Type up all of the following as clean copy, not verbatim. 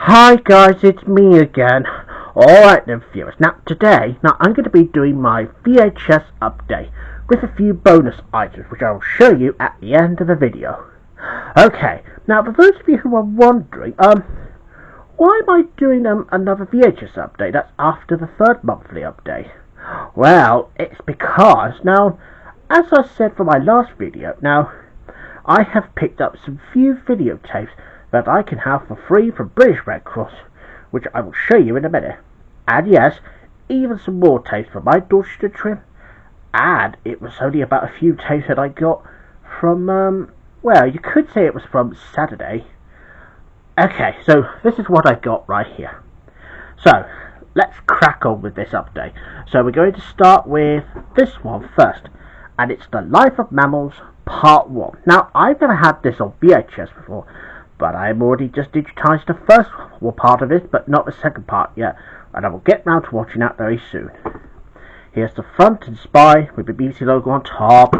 Hi guys, it's me again. Alright then viewers, today I'm going to be doing my VHS update with a few bonus items which I will show you at the end of the video. Okay, now for those of you who are wondering, why am I doing another VHS update? That's after the third monthly update. Well, it's because, as I said for my last video, I have picked up some few videotapes that I can have for free from British Red Cross, which I will show you in a minute. And yes, even some more tapes from my Dorchester Trip, and it was only about a few tapes that I got from, well, you could say it was from Saturday. Okay, so this is what I got right here. So, let's crack on with this update. So we're going to start with this one first, and it's The Life of Mammals Part 1. Now, I've never had this on VHS before, but I've already just digitized the first part of it, but not the second part yet, and I will get round to watching that very soon. Here's the front and spine with the BBC logo on top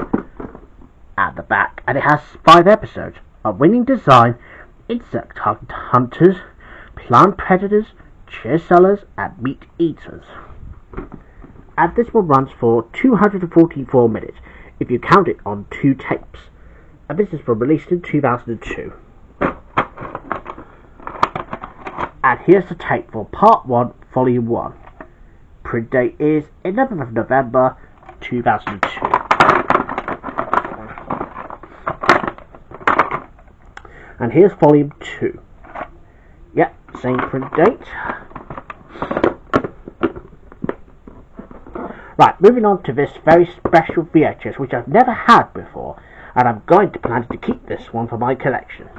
and the back, and it has 5 episodes: A Winning Design, Insect Hunters, Plant Predators, Chair Sellers, and Meat Eaters. And this one runs for 244 minutes, if you count it on 2 tapes, and this is released in 2002. And here's the tape for Part 1, Volume 1. Print date is 11th of November 2002. And here's Volume 2. Yep, same print date. Right, moving on to this very special VHS, which I've never had before, and I'm going to plan to keep this one for my collection.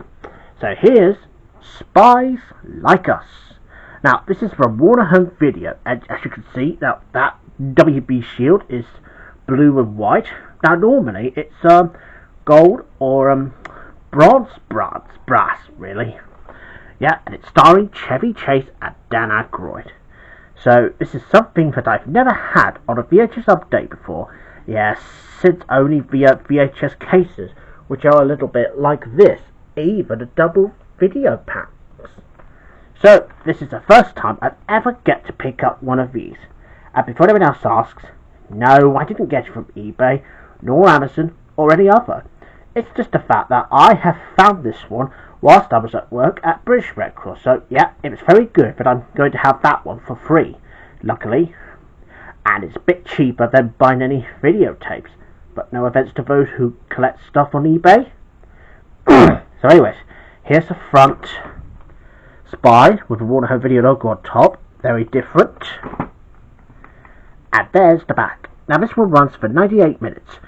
So here's Spies Like Us. Now, this is from Warner Home Video, and as you can see, that WB shield is blue and white. Now, normally it's gold or bronze brass, really. Yeah, and it's starring Chevy Chase and Dan Aykroyd. So, this is something that I've never had on a VHS update before. Yes, since only via VHS cases, which are a little bit like this, even a double video packs. So, this is the first time I ever get to pick up one of these. And before anyone else asks, no, I didn't get it from eBay, nor Amazon, or any other. It's just the fact that I have found this one whilst I was at work at British Red Cross. So, yeah, it was very good that I'm going to have that one for free, luckily. And it's a bit cheaper than buying any videotapes. But no offense to those who collect stuff on eBay. So anyways, here's the front spine with the Warner Home Video logo on top. Very different. And there's the back. Now this one runs for 98 minutes.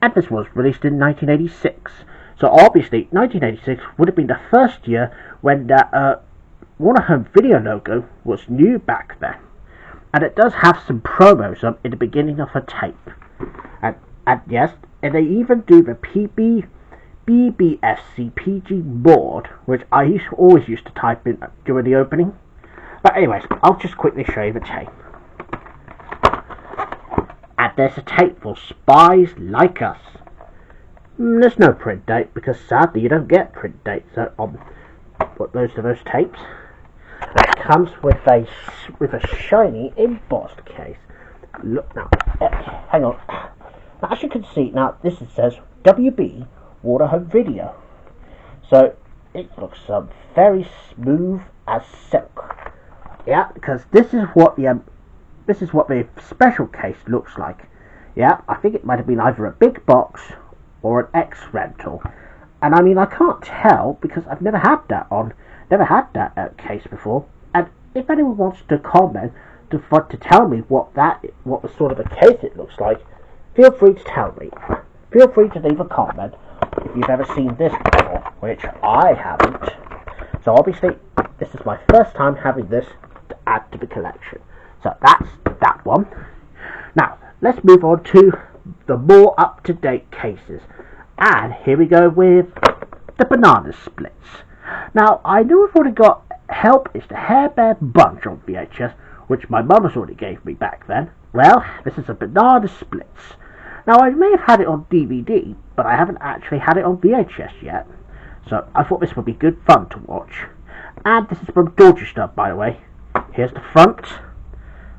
And this was released in 1986. So obviously 1986 would have been the first year when the Warner Home Video logo was new back then. And it does have some promos in the beginning of the tape. And yes, and they even do the BBFC PG board, which I always used to type in during the opening. But anyways, I'll just quickly show you the tape. And there's a tape for Spies Like Us. There's no print date, because sadly you don't get print dates on most of those tapes. It comes with a shiny embossed case. Look now, hang on. Now, as you can see, now this says WB Warner Home Video. So it looks very smooth as silk. Yeah, because this is what the special case looks like. Yeah, I think it might have been either a big box or an X rental. And I mean, I can't tell because I've never had that case before. And if anyone wants to comment to tell me what the sort of a case it looks like, feel free to tell me. Feel free to leave a comment if you've ever seen this before, which I haven't. So obviously, this is my first time having this to add to the collection. So that's that one. Now, let's move on to the more up-to-date cases. And here we go with the banana splits. Now, I know I've already got Help is the Hair Bear Bunch on VHS, which my mum has already gave me back then. Well, this is a banana splits. Now, I may have had it on DVD, but I haven't actually had it on VHS yet. So I thought this would be good fun to watch. And this is from Dorchester, by the way. Here's the front.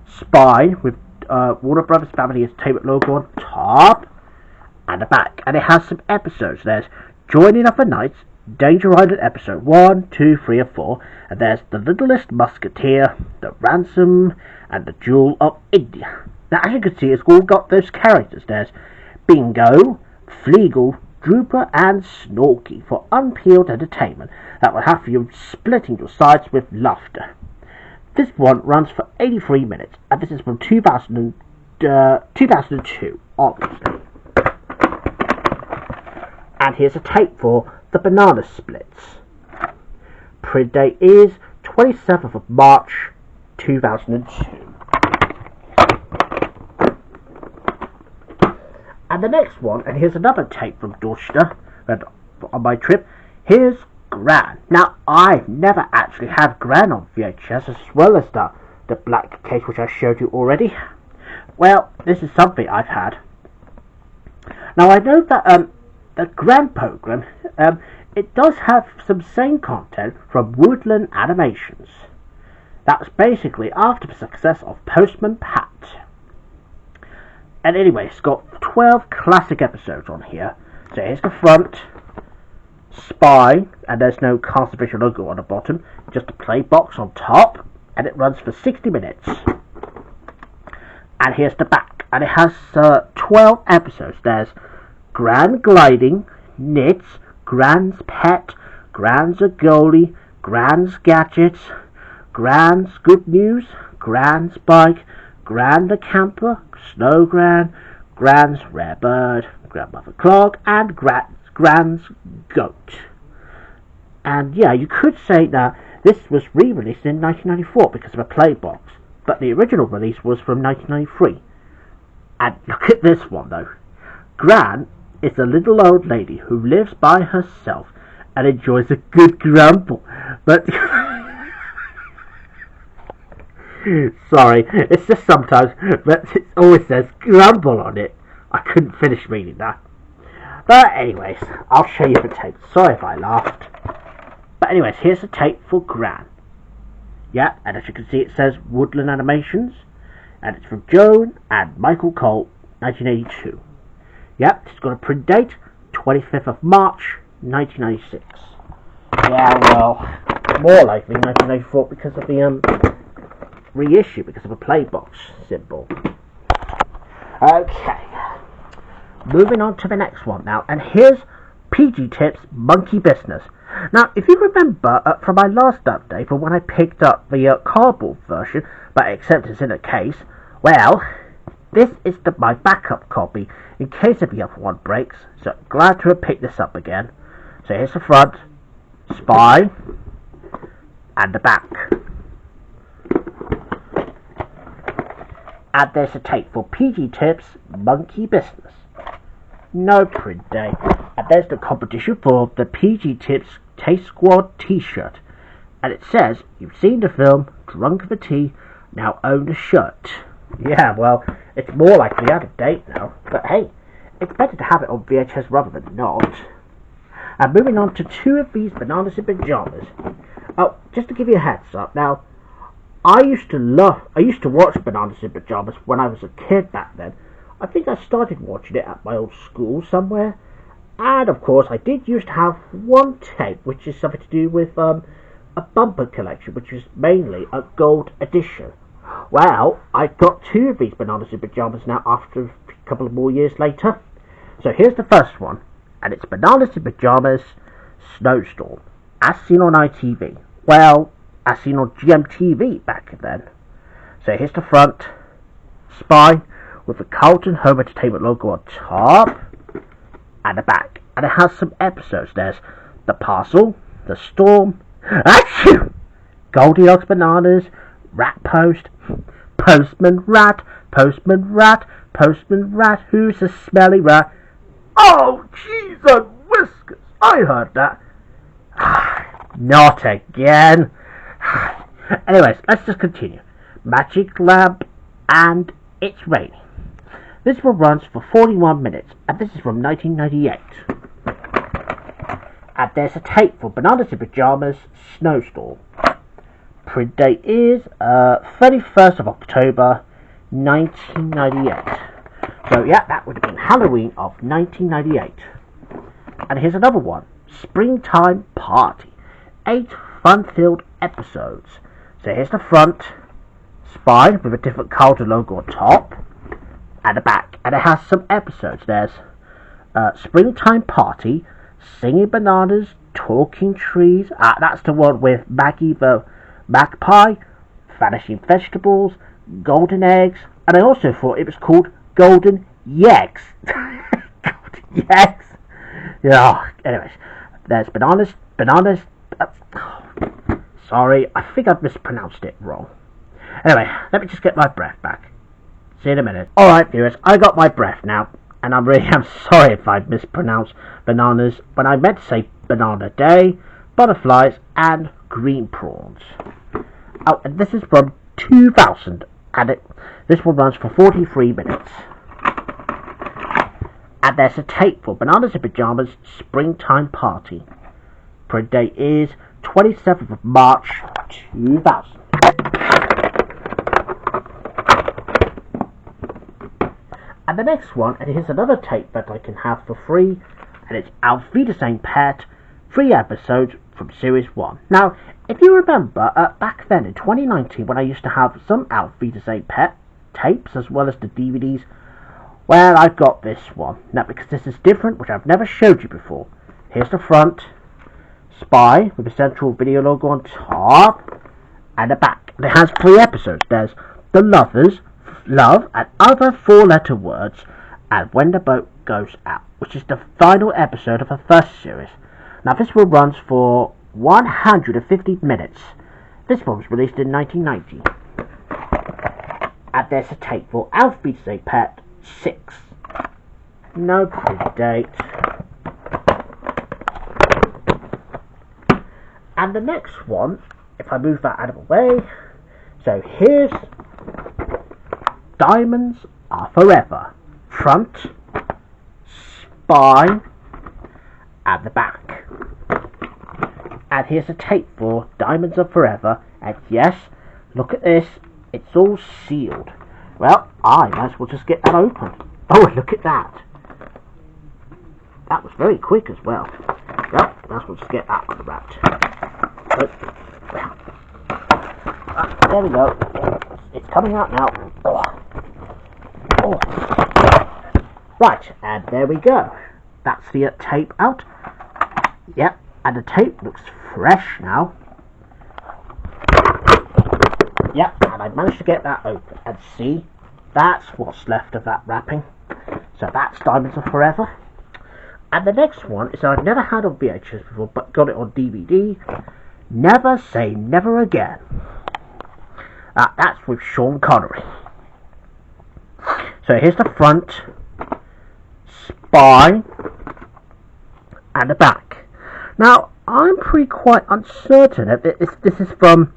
Spine with Warner Brothers Family Entertainment logo on top. And the back. And it has some episodes. There's Joining of the Knights, Danger Island episode 1, 2, 3 and 4. And there's The Littlest Musketeer, The Ransom, and The Jewel of India. Now, as you can see, it's all got those characters. There's Bingo, Fleagle, Drooper and Snorky for unpeeled entertainment that will have you splitting your sides with laughter. This one runs for 83 minutes, and this is from 2002, obviously. And here's a tape for The Banana Splits. Print date is 27th of March 2002. And the next one, and here's another tape from Dorchester on my trip. Here's Gran. Now, I've never actually had Gran on VHS, as well as the black case which I showed you already. Well, this is something I've had. Now, I know that the Gran program, it does have some same content from Woodland Animations. That's basically after the success of Postman Pat. And anyway, it's got 12 classic episodes on here. So here's the front, spine, and there's no conservation logo on the bottom, just a play box on top, and it runs for 60 minutes. And here's the back, and it has 12 episodes. There's Gran Gliding, Knits, Gran's Pet, Gran's a Goalie, Gran's Gadgets, Gran's Good News, Gran's Bike, Gran the Camper, Snow Gran, Gran's Rare Bird, Grandmother Clog, and Gran's Goat. And yeah, you could say that this was re-released in 1994 because of a play box, but the original release was from 1993. And look at this one though. Gran is a little old lady who lives by herself and enjoys a good grumble, but sorry, it's just sometimes, but it always says grumble on it. I couldn't finish reading that. But anyways, I'll show you the tape. Sorry if I laughed. But anyways, here's the tape for Gran. Yeah, and as you can see it says Woodland Animations. And it's from Joan and Michael Cole, 1982. Yep, it's got a print date, 25th of March, 1996. Yeah, well, more likely 1994 because of the reissue because of a play box symbol. Okay, moving on to the next one now, and here's PG Tips Monkey Business. Now, if you remember from my last update, from when I picked up the cardboard version, but except it's in a case, well, this is my backup copy in case the other one breaks. So glad to have picked this up again. So here's the front, spine, and the back. And there's a tape for PG Tips Monkey Business. No print date. And there's the competition for the PG Tips Taste Squad t-shirt. And it says, you've seen the film, drunk the tea, now own the shirt. Yeah, well, it's more likely out of date now. But hey, it's better to have it on VHS rather than not. And moving on to two of these bananas in pyjamas. Oh, just to give you a heads up, now, I used to watch Bananas in Pyjamas when I was a kid back then. I think I started watching it at my old school somewhere. And of course, I did used to have one tape, which is something to do with a bumper collection, which is mainly a gold edition. Well, I've got two of these Bananas in Pyjamas now after a couple of more years later. So here's the first one, and it's Bananas in Pyjamas Snowstorm, as seen on ITV. Well, as seen on GMTV back then. So here's the front, spine, with the Carlton Home Entertainment logo on top, and the back. And it has some episodes. There's The Parcel, The Storm, Achoo! Goldilocks Bananas, Rat Post, Postman Rat, Postman Rat, Postman Rat, who's a smelly rat? Oh, cheese and whiskers! I heard that. Not again. Anyways, let's just continue. Magic Lamp and It's Raining. This one runs for 41 minutes, and this is from 1998. And there's a tape for Bananas in Pyjamas Snowstorm. Print date is 31st of October 1998. So yeah, that would have been Halloween of 1998. And here's another one. Springtime Party. 8 fun-filled episodes. So here's the front. Spine with a different Calder logo on top. And the back. And it has some episodes. There's Springtime Party, Singing Bananas, Talking Trees. That's the one with Maggie the Magpie, Vanishing Vegetables, Golden Eggs. And I also thought it was called Golden Yeggs. Golden Yeggs. Yeah. Anyways, there's bananas. Sorry, I think I've mispronounced it wrong. Anyway, let me just get my breath back. See you in a minute. Alright, viewers, I got my breath now, and I'm sorry if I mispronounced bananas when I meant to say banana day, butterflies, and green prawns. Oh, and this is from 2000, and this one runs for 43 minutes. And there's a tape for Bananas in Pyjamas Springtime Party. Print date is 27th of March 2000. And the next one, and here's another tape that I can have for free, and it's Auf Wiedersehen Pet, 3 episodes from Series 1. Now, if you remember, back then in 2019, when I used to have some Auf Wiedersehen Pet tapes, as well as the DVDs, well, I've got this one. Now, because this is different, which I've never showed you before. Here's the front. Spy, with a central video logo on top. And the back. And it has 3 episodes. There's The Lovers, Love, and Other 4-letter words, and When the Boat Goes Out, which is the final episode of the first series. Now, this one runs for 150 minutes. This one was released in 1990. And there's a tape for Auf Wiedersehen Pet 6. No print date. And the next one, if I move that out of the way, so here's Diamonds Are Forever. Front, spine, and the back. And here's a tape for Diamonds Are Forever, and yes, look at this, it's all sealed. Well, I might as well just get that open. Oh, look at that. That was very quick as well. Well, might as well just get that unwrapped. There we go. It's coming out now. Oh. Right, and there we go. That's the tape out. Yep, and the tape looks fresh now. Yep, and I managed to get that open. And see, that's what's left of that wrapping. So that's Diamonds Are Forever. And the next one is I've never had on VHS before, but got it on DVD. Never Say Never Again. That's with Sean Connery. So here's the front, spine, and the back. Now, I'm quite uncertain if this is from,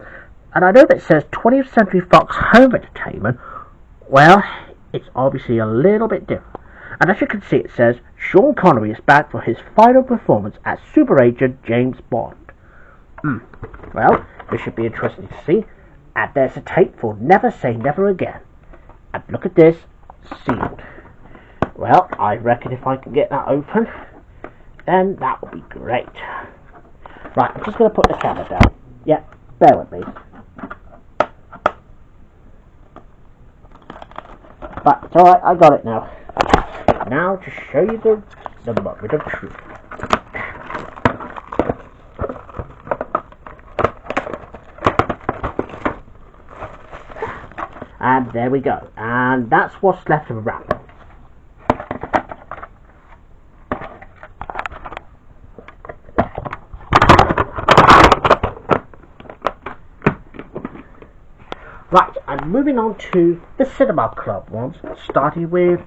and I know that it says 20th Century Fox Home Entertainment. Well, it's obviously a little bit different. And as you can see, it says Sean Connery is back for his final performance as Super Agent James Bond. Well, this should be interesting to see. And there's a tape for Never Say Never Again. And look at this, sealed. Well, I reckon if I can get that open, then that will be great. Right, I'm just going to put the camera down. Yeah, bear with me. But it's alright, I got it now. Now to show you the moment of truth. And there we go. And that's what's left of the wrapper. Right, and moving on to the Cinema Club ones, starting with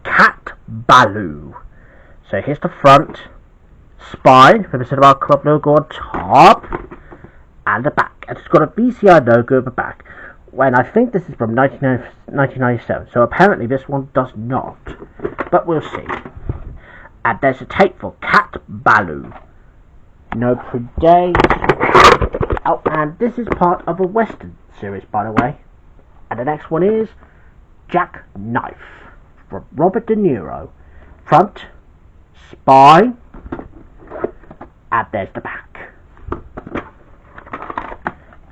Cat Ballou. So here's the front, spine with the Cinema Club logo on top, and the back. And it's got a BCI logo at the back. When I think this is from 1997, so apparently this one does not, but we'll see. And there's a tape for Cat Ballou. No Predate. Oh, and this is part of a Western series, by the way. And the next one is Jackknife from Robert De Niro. Front, spine, and there's the back.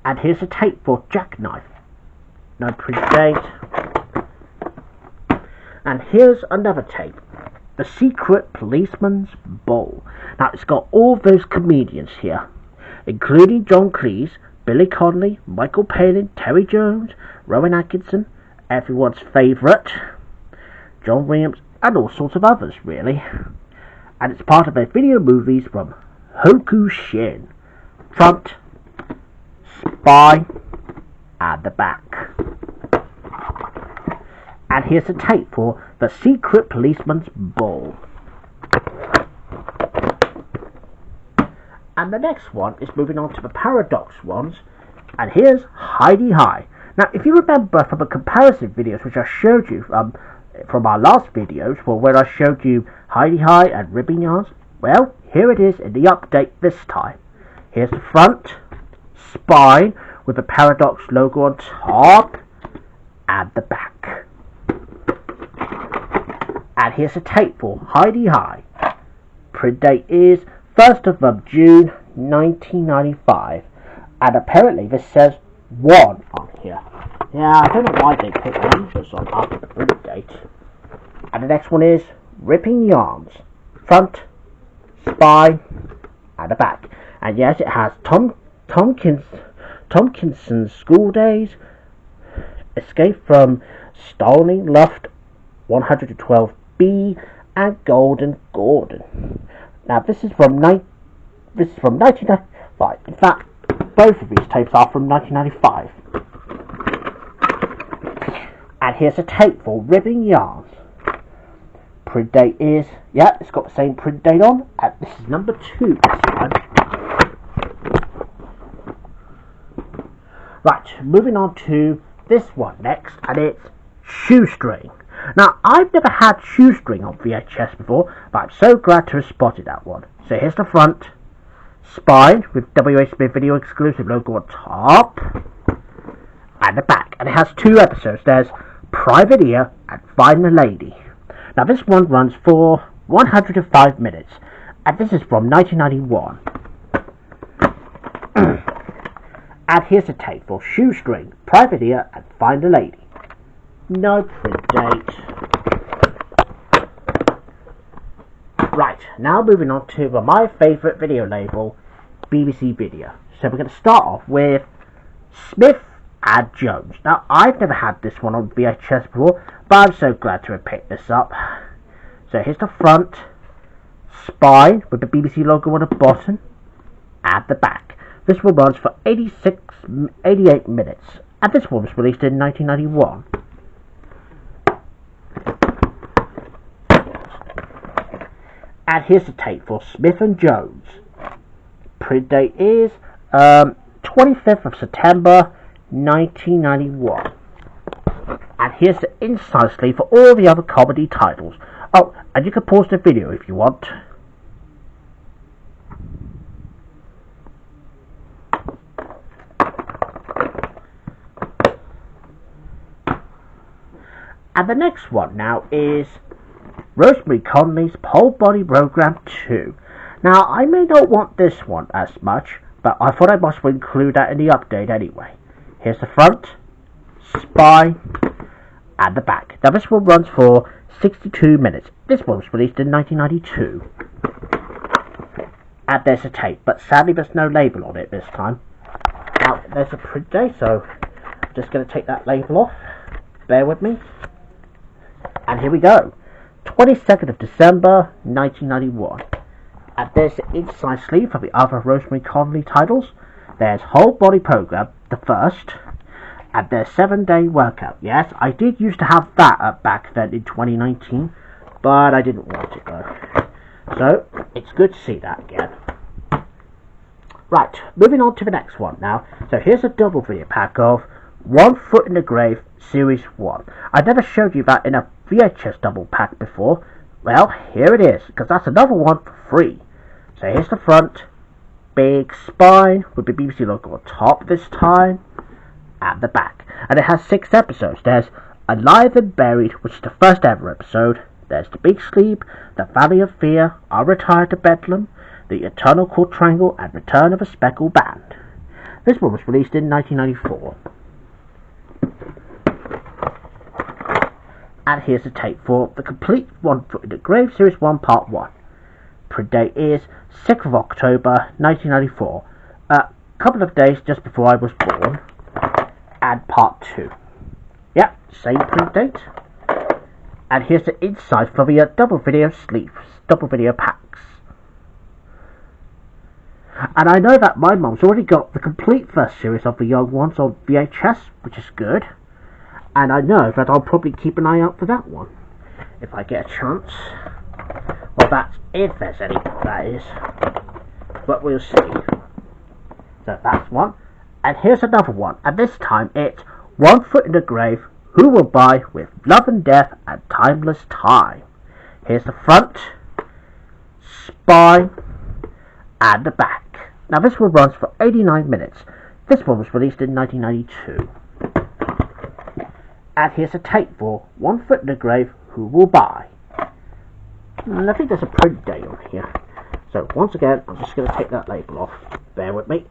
And here's a tape for Jackknife. No Predate. And here's another tape. The Secret Policeman's Ball. Now it's got all those comedians here, including John Cleese, Billy Connolly, Michael Palin, Terry Jones, Rowan Atkinson, everyone's favourite, John Williams, and all sorts of others, really. And it's part of their video movies from Hokushin. Front, spine, and the back. And here's a tape for The Secret Policeman's Ball. And the next one is moving on to the Paradox ones. And here's Hi-de-Hi. Now, if you remember from the comparison videos which I showed you from our last videos, for where I showed you Hi-de-Hi and ribbon yarns, well, here it is in the update this time. Here's the front, spine, with the Paradox logo on top, and the back. And here's a tape for Hi-de-Hi. Print date is 1st of June 1995. And apparently this says 1 on here. Yeah, I don't know why they put numbers on after the print date. And the next one is Ripping Yarns. Front, spine, and the back. And yes, it has Tompkinson's School Days, Escape from Stalling Loft 112B, and Golden Gordon. Now this is from 1995. In fact, both of these tapes are from 1995. And here's a tape for Ribbon Yarns. Print date is, yeah, it's got the same print date on, and this is number 2 this time. Right, moving on to this one next, and it's Shoestring. Now, I've never had Shoestring on VHS before, but I'm so glad to have spotted that one. So here's the front, spine with WH Smith Video exclusive logo on top, and the back. And it has 2 episodes. There's Private Ear and Find the Lady. Now this one runs for 105 minutes, and this is from 1991. And here's a tape for Shoestring, Private Ear and Find the Lady. No print date. Right, now moving on to my favourite video label, BBC Video. So we're going to start off with Smith and Jones. Now, I've never had this one on VHS before, but I'm so glad to have picked this up. So here's the front, spine with the BBC logo on the bottom, and the back. This one runs for 88 minutes, and this one was released in 1991. And here's the tape for Smith and Jones. Print date is 25th of September 1991. And here's the inside sleeve for all the other comedy titles. Oh, and you can pause the video if you want. And the next one now is Rosemary Conley's Pole Body Program 2. Now, I may not want this one as much, but I thought I must include that in the update anyway. Here's the front, spine, and the back. Now, this one runs for 62 minutes. This one was released in 1992. And there's a tape, but sadly there's no label on it this time. Now, there's a print date, so I'm just going to take that label off. Bear with me. And here we go. 22nd of December 1991. And there's the inside sleeve for the other Rosemary Conley titles. There's Whole Body Program, the first, and there's 7-Day Workout. Yes, I did used to have that back then in 2019, but I didn't want it though. So, it's good to see that again. Right, moving on to the next one now. So here's a double video pack of One Foot in the Grave Series 1. I never showed you that in a VHS double pack before. Well, here it is, because that's another one for free. So here's the front, big spine with the BBC logo on top this time, at the back. And it has 6 episodes. There's Alive and Buried, which is the first ever episode. There's The Big Sleep, The Valley of Fear, I'll Retire to Bedlam, The Eternal Quadrangle, and Return of a Speckled Band. This one was released in 1994. And here's the tape for the complete One Foot in the Grave Series 1 Part 1. Print date is 6th of October 1994. A couple of days just before I was born. And Part 2. Yep, same print date. And here's the inside for the double video sleeves, double video packs. And I know that my mum's already got the complete first series of the Young Ones on VHS, which is good. And I know that I'll probably keep an eye out for that one, if I get a chance. Well, that's if there's any, that is. But we'll see. So that's one. And here's another one. And this time it's One Foot in the Grave, Who Will Buy with Love and Death and Timeless Time. Here's the front, spine, and the back. Now this one runs for 89 minutes. This one was released in 1992. And here's a tape for One Foot in the Grave, Who Will Buy. And I think there's a print date on here. So once again, I'm just going to take that label off. Bear with me.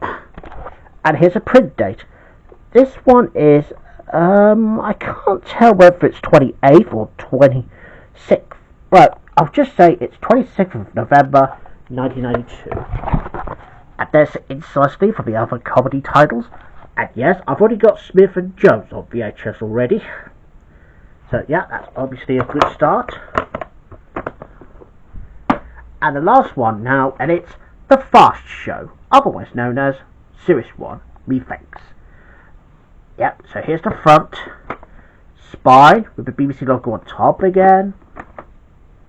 And here's a print date. This one is, I can't tell whether it's 28th or 26th. Well, I'll just say it's 26th of November 1992. And there's the inside sleeve for the other comedy titles. And yes, I've already got Smith and Jones on VHS already. So yeah, that's obviously a good start. And the last one now, and it's The Fast Show, otherwise known as Series 1, Methinks. Yep, so here's the front, spine with the BBC logo on top again,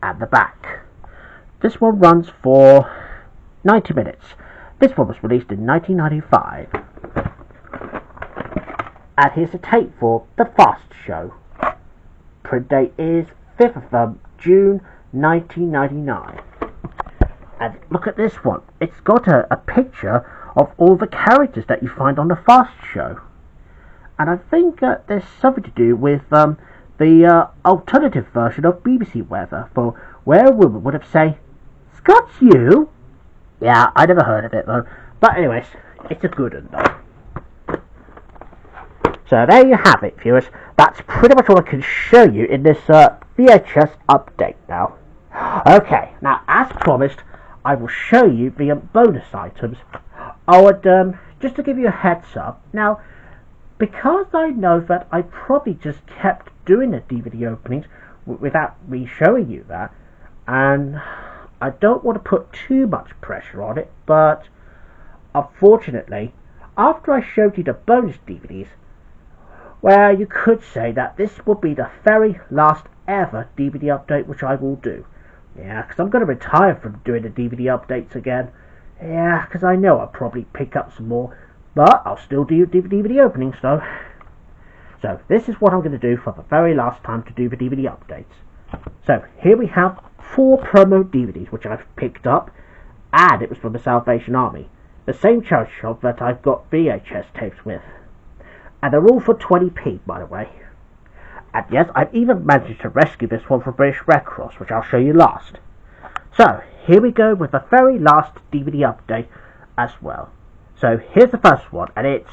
and the back. This one runs for 90 minutes. This one was released in 1995. And here's the tape for The Fast Show. Print date is 5th of June 1999. And look at this one. It's got a picture of all the characters that you find on The Fast Show. And I think there's something to do with the alternative version of BBC Weather, for where a woman would have said, "Scott's you?" Yeah, I never heard of it though. But anyways, it's a good one though. So there you have it, viewers. That's pretty much all I can show you in this VHS update now. Okay, now as promised, I will show you the bonus items. Oh, and just to give you a heads up, now, because I know that I probably just kept doing the DVD openings without me showing you that, and I don't want to put too much pressure on it, but unfortunately, after I showed you the bonus DVDs, well, you could say that this will be the very last ever DVD update which I will do. Yeah, because I'm going to retire from doing the DVD updates again. Yeah, because I know I'll probably pick up some more, but I'll still do DVD openings though. So this is what I'm going to do for the very last time to do the DVD updates. So here we have 4 promo DVDs which I've picked up, and it was from the Salvation Army, the same charity shop that I've got VHS tapes with. And they're all for 20p, by the way. And yes, I've even managed to rescue this one from British Red Cross, which I'll show you last. So, here we go with the very last DVD update as well. So, here's the first one, and it's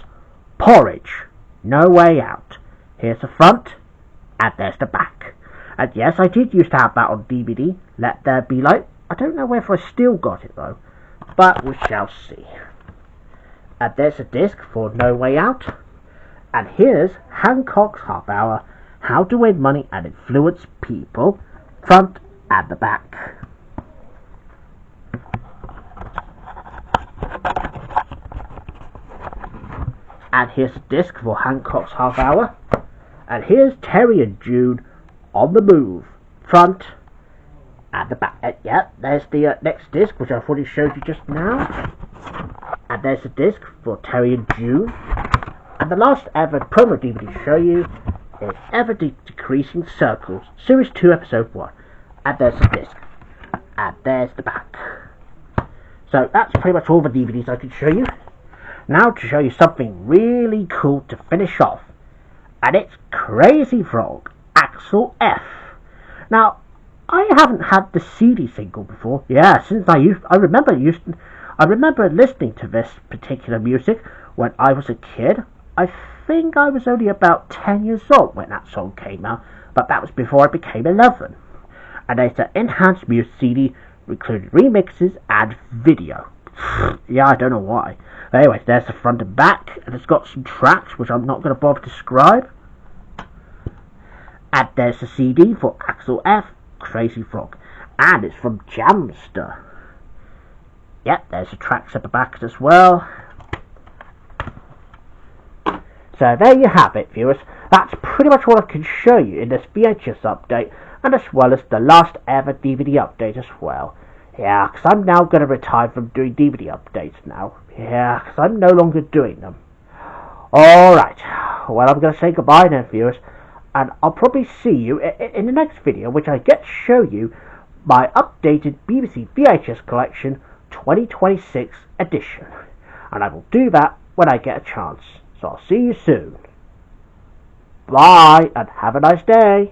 Porridge, No Way Out. Here's the front, and there's the back. And yes, I did used to have that on DVD, Let There Be Light. I don't know whether I still got it though, but we shall see. And there's a disc for No Way Out. And here's Hancock's Half Hour, How to Win Money and Influence People, front and the back. And here's a disc for Hancock's Half Hour. And here's Terry and June on the Move, front and the back. Yeah, there's the next disc, which I've already showed you just now. And there's a disc for Terry and June. And the last ever promo DVD to show you is Ever Decreasing Circles, Series 2, Episode 1. And there's the disc. And there's the back. So that's pretty much all the DVDs I could show you. Now to show you something really cool to finish off, and it's Crazy Frog, Axel F. Now, I haven't had the CD single before. Yeah, since I remember listening to this particular music when I was a kid. I think I was only about 10 years old when that song came out, but that was before I became 11. And there's an enhanced music CD including remixes and video. Yeah, I don't know why. Anyways, there's the front and back, and it's got some tracks which I'm not going to bother to describe. And there's the CD for Axel F, Crazy Frog, and it's from Jamster. Yep, there's the tracks at the back as well. So there you have it, viewers. That's pretty much what I can show you in this VHS update, and as well as the last ever DVD update as well. Yeah, because I'm now going to retire from doing DVD updates now. Yeah, because I'm no longer doing them. Alright, well, I'm going to say goodbye now, viewers, and I'll probably see you in the next video, which I get to show you my updated BBC VHS collection 2026 edition. And I will do that when I get a chance. So I'll see you soon. Bye, and have a nice day.